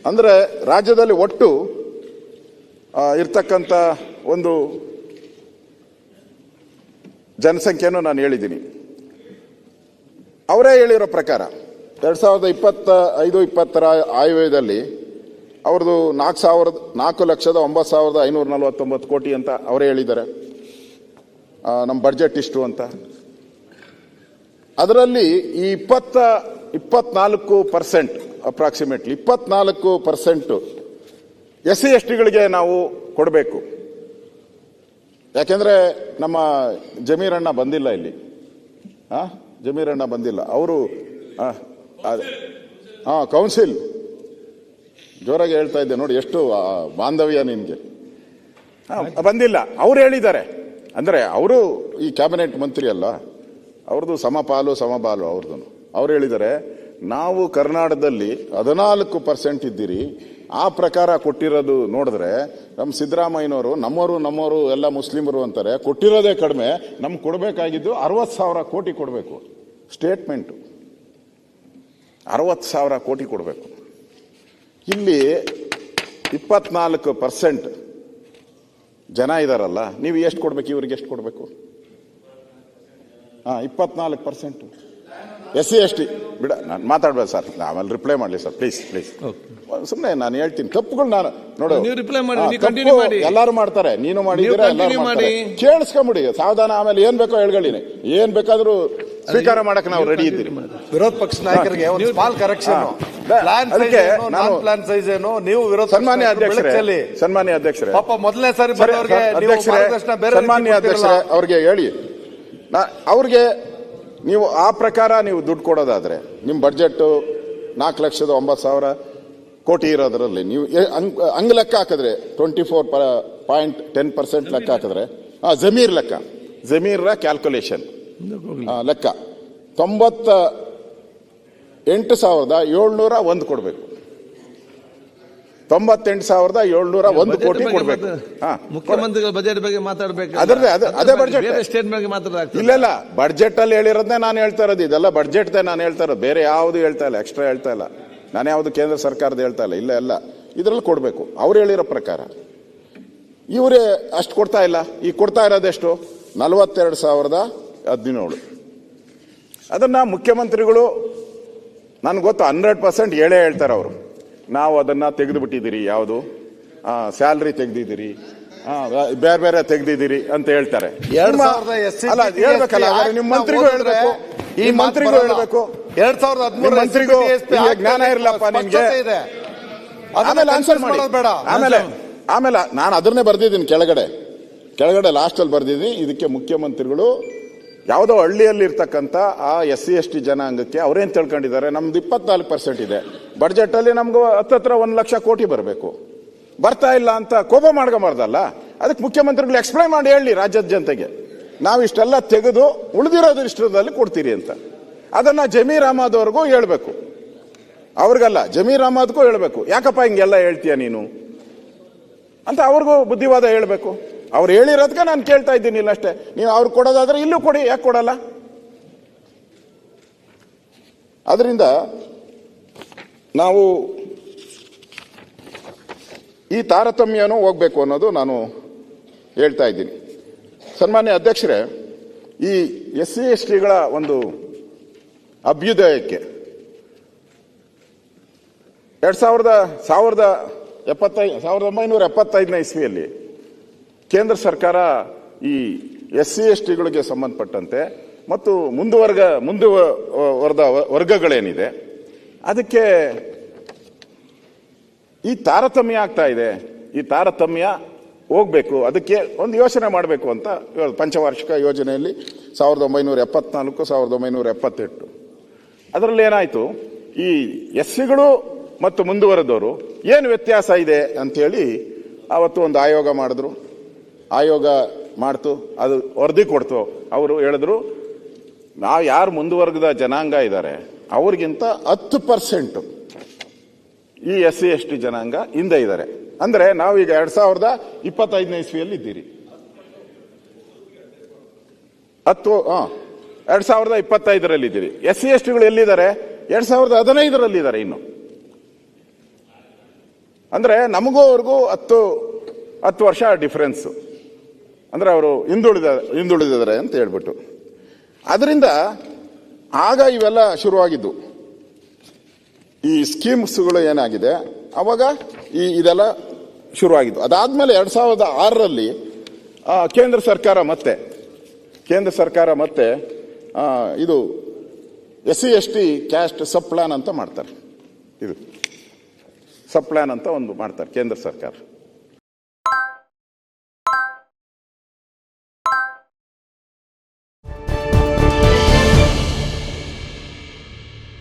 ಅಂದರೆ ರಾಜ್ಯದಲ್ಲಿ ಒಟ್ಟು ಇರ್ತಕ್ಕಂಥ ಒಂದು ಜನಸಂಖ್ಯೆಯನ್ನು ನಾನು ಹೇಳಿದ್ದೀನಿ. ಅವರೇ ಹೇಳಿರೋ ಪ್ರಕಾರ 2025-20 ಆಯವ್ಯಯದಲ್ಲಿ ಅವ್ರದ್ದು 4,09,549 ಕೋಟಿ ಅಂತ ಅವರೇ ಹೇಳಿದ್ದಾರೆ. ನಮ್ಮ ಬಡ್ಜೆಟ್ ಇಷ್ಟು ಅಂತ. ಅದರಲ್ಲಿ ಈ 24% ಅಪ್ರಾಕ್ಸಿಮೇಟ್ಲಿ 24% SC/ST ಗಳಿಗೆ ನಾವು ಕೊಡಬೇಕು. ಯಾಕೆಂದ್ರೆ ನಮ್ಮ ಜಮೀರಣ್ಣ ಬಂದಿಲ್ಲ ಇಲ್ಲಿ. ಜಮೀರಣ್ಣ ಬಂದಿಲ್ಲ. ಅವರು ಕೌನ್ಸಿಲ್ ಜೋರಾಗಿ ಹೇಳ್ತಾ ಇದ್ದೆ ನೋಡಿ, ಎಷ್ಟು ಬಾಂಧವ್ಯ ನಿನ್ಗೆ. ಬಂದಿಲ್ಲ. ಅವ್ರು ಹೇಳಿದ್ದಾರೆ. ಅಂದ್ರೆ ಅವರು ಈ ಕ್ಯಾಬಿನೆಟ್ ಮಂತ್ರಿ ಅಲ್ಲ, ಅವ್ರದ್ದು ಸಮಪಾಲು ಅವ್ರದ್ದು. ಅವ್ರು ಹೇಳಿದ್ದಾರೆ, ನಾವು ಕರ್ನಾಟಕದಲ್ಲಿ 14% ಇದ್ದೀರಿ, ಆ ಪ್ರಕಾರ ಕೊಟ್ಟಿರೋದು ನೋಡಿದ್ರೆ ನಮ್ಮ ಸಿದ್ದರಾಮಯ್ಯನವರು ನಮ್ಮವರು ಎಲ್ಲ ಮುಸ್ಲಿಮರು ಅಂತಾರೆ, ಕೊಟ್ಟಿರೋದೇ ಕಡಿಮೆ, ನಮ್ಗೆ ಕೊಡಬೇಕಾಗಿದ್ದು 60,000 ಕೋಟಿ ಕೊಡಬೇಕು. ಸ್ಟೇಟ್ಮೆಂಟು 60,000 ಕೋಟಿ ಕೊಡಬೇಕು. ಇಲ್ಲಿ 24% ಜನ ಇದಾರಲ್ಲ, ನೀವು ಎಷ್ಟು ಕೊಡ್ಬೇಕು? ಇವ್ರಿಗೆ ಎಷ್ಟು ಕೊಡಬೇಕು? 24% SC/ST ಬಿಡ. ನಾನು ಮಾತಾಡ್ಬೇಕು ಸರ್, ಆಮೇಲೆ ರಿಪ್ಲೈ ಮಾಡಲಿ ಸರ್, ಪ್ಲೀಸ್. ಸುಮ್ಮನೆ ನಾನು ಹೇಳ್ತೀನಿ ತಪ್ಪುಗಳು. ನಾನು ನೋಡು, ಎಲ್ಲಾರು ಮಾಡ್ತಾರೆ, ನೀನು ಮಾಡಿದ್ದೀರಾ, ಕೇಳಿಸ್ಕೊಂಬಿಡಿ ಸಾವಧಾನ. ಆಮೇಲೆ ಏನ್ ಬೇಕೋ ಹೇಳ್ಗಳಿನಿ, ಏನ್ ಬೇಕಾದ್ರೂ ಸ್ವೀಕಾರ ಮಾಡಕ್ ನಾವು ರೆಡಿ ಇದ್ದೀರಿ. ವಿರೋಧ ಪಕ್ಷ ನಾಯಕರಿಗೆ ಒಂದು ಸ್ಮಾಲ್ ಕರೆಕ್ಷನ್. ಅದಕ್ಕೆ ನಾನು ಪ್ಲಾನ್ ಸೈಜ್ ಏನು ನೀವು ವಿರೋಧ ಸನ್ಮಾನ್ಯ ಅಧ್ಯಕ್ಷರೇ ಪಾಪ ಮೊದಲನೇ ಸಾರಿ ಸನ್ಮಾನ್ಯ ಅಧ್ಯಕ್ಷರೇ ಅವ್ರಿಗೆ ಹೇಳಿ, ಅವ್ರಿಗೆ ನೀವು ಆ ಪ್ರಕಾರ ನೀವು ದುಡ್ಡು ಕೊಡೋದಾದ್ರೆ ನಿಮ್ಮ ಬಡ್ಜೆಟ್ 4,09,000 ಕೋಟಿ ಇರೋದ್ರಲ್ಲಿ ನೀವು ಹಂಗ್ ಲೆಕ್ಕ ಹಾಕಿದ್ರೆ 24.10% ಲೆಕ್ಕ ಹಾಕಿದ್ರೆ ಜಮೀರ್ರ ಕ್ಯಾಲ್ಕುಲೇಷನ್ ಲೆಕ್ಕ 98,701 ಕೊಡಬೇಕು. 98,701 ಕೋಟಿ ಕೊಡಬೇಕು. ಮುಖ್ಯಮಂತ್ರಿಗಳ ಬಜೆಟ್ ಬಗ್ಗೆ ಮಾತಾಡಬೇಕು. ಅದೇ ಬಡ್ಜೆಟ್ ಸ್ಟೇಟ್ ಬಗ್ಗೆ ಮಾತಾಡೋದು. ಇಲ್ಲ ಬಡ್ಜೆಟ್ ಅಲ್ಲಿ ಹೇಳಿರೋದನ್ನೇ ನಾನು ಹೇಳ್ತಾ ಇರೋದು. ಇದೆಲ್ಲ ಬಡ್ಜೆಟ್ ನಾನು ಹೇಳ್ತಾ ಇರೋದು, ಬೇರೆ ಯಾವುದು ಹೇಳ್ತಾ ಇಲ್ಲ, ಎಕ್ಸ್ಟ್ರಾ ಹೇಳ್ತಾ ಇಲ್ಲ. ನಾನು ಯಾವುದು ಕೇಂದ್ರ ಸರ್ಕಾರದ ಹೇಳ್ತಾ ಇಲ್ಲ. ಎಲ್ಲ ಇದರಲ್ಲಿ ಕೊಡಬೇಕು ಅವ್ರು ಹೇಳಿರೋ ಪ್ರಕಾರ. ಇವರೇ ಅಷ್ಟು ಕೊಡ್ತಾ ಇಲ್ಲ. ಈಗ ಕೊಡ್ತಾ ಇರೋದೆಷ್ಟು? 42,017. ಅದನ್ನ ಮುಖ್ಯಮಂತ್ರಿಗಳು ನನ್ಗೆ ಗೊತ್ತು 100% ಹೇಳ್ತಾರೆ ಅವರು. ನಾವು ಅದನ್ನ ತೆಗೆದು ಬಿಟ್ಟಿದ್ದೀರಿ, ಯಾವುದು ಸ್ಯಾಲ್ರಿ ತೆಗೆದಿದ್ದೀರಿ, ಬೇರೆ ತೆಗೆದಿದ್ದೀರಿ ಅಂತ ಹೇಳ್ತಾರೆ. ಹೇಳ್ಬೇಕಲ್ಲ, ನಿಮ್ಮ ಮಂತ್ರಿಗೂ ಹೇಳ್ಬೇಕು, ಈ ಮಂತ್ರಿಗೂ ಹೇಳ್ಬೇಕು. 2013 ಮಂತ್ರಿಗೂ ಜ್ಞಾನ ಇರಲಪ್ಪ ನಿಮ್ಗೆ. ಆಮೇಲೆ ಆನ್ಸರ್ ಮಾಡಿ. ಆಮೇಲೆ ನಾನು ಅದನ್ನೇ ಬರ್ದಿದ್ದೀನಿ ಕೆಳಗಡೆ ಲಾಸ್ಟ್ ಅಲ್ಲಿ ಬರ್ದಿದ್ದೀನಿ. ಇದಕ್ಕೆ ಮುಖ್ಯಮಂತ್ರಿಗಳು ಯಾವುದೋ ಹಳ್ಳಿಯಲ್ಲಿ ಇರ್ತಕ್ಕಂಥ ಆ SC/ST ಜನಾಂಗಕ್ಕೆ ಅವ್ರೇನ್ ತಿಳ್ಕೊಂಡಿದ್ದಾರೆ, ನಮ್ದು 24% ಇದೆ ಬಡ್ಜೆಟ್ ಅಲ್ಲಿ, ನಮ್ಗೆ ಹತ್ತತ್ರ 1 ಲಕ್ಷ ಕೋಟಿ ಬರಬೇಕು, ಬರ್ತಾ ಇಲ್ಲ ಅಂತ ಕೋಪ ಮಾಡ್ಕೊಂಬಾರ್ದಲ್ಲ. ಅದಕ್ಕೆ ಮುಖ್ಯಮಂತ್ರಿಗಳು ಎಕ್ಸ್ಪ್ಲೈನ್ ಮಾಡಿ ಹೇಳಿ ರಾಜ್ಯದ ಜನತೆಗೆ, ನಾವು ಇಷ್ಟೆಲ್ಲ ತೆಗೆದು ಉಳಿದಿರೋದು ಇಷ್ಟರಲ್ಲಿ ಕೊಡ್ತೀರಿ ಅಂತ. ಅದನ್ನ ಜಮೀರ್ ಅಹಮದ್ ಅವ್ರಿಗೂ ಹೇಳ್ಬೇಕು, ಅವ್ರಿಗಲ್ಲ ಜಮೀರ್ ಅಹಮದ್ಗೂ ಹೇಳ್ಬೇಕು. ಯಾಕಪ್ಪ ಹಿಂಗೆಲ್ಲ ಹೇಳ್ತೀಯ ನೀನು ಅಂತ ಅವ್ರಿಗೂ ಬುದ್ಧಿವಾದ ಹೇಳ್ಬೇಕು. ಅವ್ರು ಹೇಳಿರೋದಕ್ಕೆ ನಾನು ಕೇಳ್ತಾ ಇದ್ದೀನಿ. ಇಲ್ಲ ಅಷ್ಟೇ, ನೀವು ಅವ್ರು ಕೊಡೋದಾದ್ರೆ ಇಲ್ಲೂ ಕೊಡಿ, ಯಾಕೆ ಕೊಡಲ್ಲ? ಅದರಿಂದ ನಾವು ಈ ತಾರತಮ್ಯನೂ ಹೋಗ್ಬೇಕು ಅನ್ನೋದು ನಾನು ಹೇಳ್ತಾ ಇದ್ದೀನಿ. ಸನ್ಮಾನ್ಯ ಅಧ್ಯಕ್ಷರೇ, ಈ SC/STಗಳ ಒಂದು ಅಭ್ಯುದಯಕ್ಕೆ 1975ನೇ ಇಸ್ವಿಯಲ್ಲಿ ಕೇಂದ್ರ ಸರ್ಕಾರ ಈ SC/STಗಳಿಗೆ ಸಂಬಂಧಪಟ್ಟಂತೆ ಮತ್ತು ಮುಂದುವರೆದ ವರ್ಗಗಳೇನಿದೆ ಅದಕ್ಕೆ ಈ ತಾರತಮ್ಯ ಆಗ್ತಾ ಇದೆ. ಈ ತಾರತಮ್ಯ ಹೋಗ್ಬೇಕು, ಅದಕ್ಕೆ ಒಂದು ಯೋಚನೆ ಮಾಡಬೇಕು ಅಂತ ಪಂಚವಾರ್ಷಿಕ ಯೋಜನೆಯಲ್ಲಿ 1974-1978 ಅದರಲ್ಲಿ ಏನಾಯ್ತು, ಈ SCಗಳು ಮತ್ತು ಮುಂದುವರೆದವರು ಏನು ವ್ಯತ್ಯಾಸ ಇದೆ ಅಂತೇಳಿ ಅವತ್ತು ಒಂದು ಆಯೋಗ ಮಾಡಿದ್ರು. ಆಯೋಗ ಮಾಡ್ತು, ಅದು ವರದಿ ಕೊಡ್ತು. ಅವರು ಹೇಳಿದ್ರು, ನಾವು ಯಾರು ಮುಂದುವರೆದ ಜನಾಂಗ ಇದ್ದಾರೆ ಅವ್ರಿಗಿಂತ 10% ಈ SC/ST ಜನಾಂಗ ಹಿಂದೆ ಇದ್ದಾರೆ. ಅಂದ್ರೆ ನಾವೀಗ 2025ನೇ ಇಸ್ವಿಯಲ್ಲಿ ಇದ್ದೀರಿ. 2025ರಲ್ಲಿ ಇದ್ದೀರಿ. SC/STಗಳು ಎಲ್ಲಿದ್ದಾರೆ? 2015ರಲ್ಲಿ ಇದ್ದಾರೆ. ಇನ್ನು ಅಂದ್ರೆ ನಮಗೂ ಅವ್ರಿಗೂ 10 ವರ್ಷ ಡಿಫರೆನ್ಸ್. ಅಂದ್ರೆ ಅವರು ಹಿಂದುಳಿದಿದ್ದಾರೆ ಅಂತ ಹೇಳ್ಬಿಟ್ಟು, ಅದರಿಂದ ಆಗ ಇವೆಲ್ಲ ಶುರುವಾಗಿದ್ದು ಈ ಸ್ಕೀಮ್ಸ್ಗಳು ಏನಾಗಿದೆ ಅವಾಗ ಇದೆಲ್ಲ ಶುರುವಾಗಿದ್ದು. ಅದಾದ್ಮೇಲೆ 2006ರಲ್ಲಿ ಕೇಂದ್ರ ಸರ್ಕಾರ ಮತ್ತೆ ಇದು SC/ST ಕ್ಯಾಸ್ಟ್ ಸಬ್ ಪ್ಲಾನ್ ಅಂತ ಮಾಡ್ತಾರೆ. ಇದು ಸಬ್ ಪ್ಲಾನ್ ಅಂತ ಒಂದು ಮಾಡ್ತಾರೆ ಕೇಂದ್ರ ಸರ್ಕಾರ.